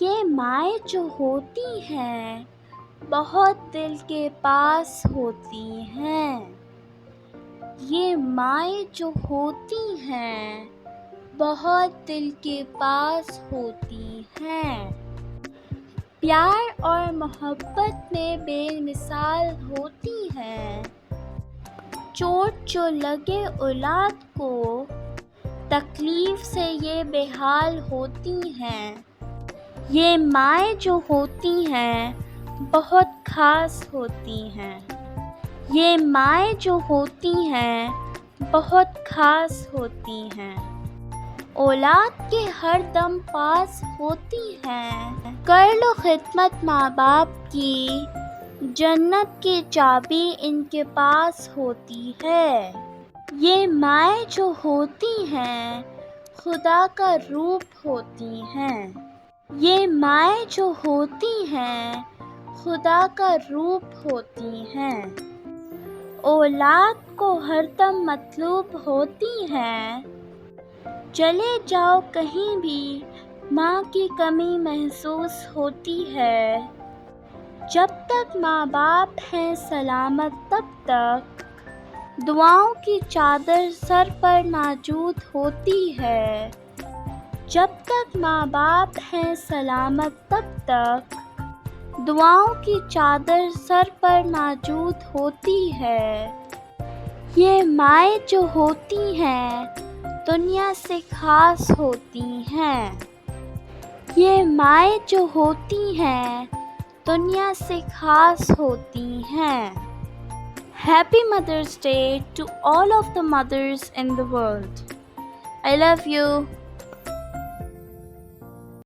یہ مائیں جو ہوتی ہیں بہت دل کے پاس ہوتی ہیں۔ یہ مائیں جو ہوتی ہیں بہت دل کے پاس ہوتی ہیں۔ پیار اور محبت میں بے مثال ہوتی ہیں۔ چوٹ جو لگے اولاد کو تکلیف سے یہ بے حال ہوتی ہیں۔ یہ مائیں جو ہوتی ہیں بہت خاص ہوتی ہیں۔ یہ مائیں جو ہوتی ہیں بہت خاص ہوتی ہیں۔ اولاد کے ہر دم پاس ہوتی ہیں۔ کر لو خدمت ماں باپ کی، جنت کی چابی ان کے پاس ہوتی ہے۔ یہ مائیں جو ہوتی ہیں خدا کا روپ ہوتی ہیں۔ یہ مائیں جو ہوتی ہیں خدا کا روپ ہوتی ہیں۔ اولاد کو ہر دم مطلوب ہوتی ہیں۔ چلے جاؤ کہیں بھی ماں کی کمی محسوس ہوتی ہے۔ جب تک ماں باپ ہیں سلامت تب تک دعاؤں کی چادر سر پر موجود ہوتی ہے۔ جب تک ماں باپ ہیں سلامت تب تک دعاؤں کی چادر سر پر موجود ہوتی ہے۔ یہ مائیں جو ہوتی ہیں دنیا سے خاص ہوتی ہیں۔ یہ مائیں جو ہوتی ہیں دنیا سے خاص ہوتی ہیں۔ Happy Mother's Day to all of the mothers in the world. I love you.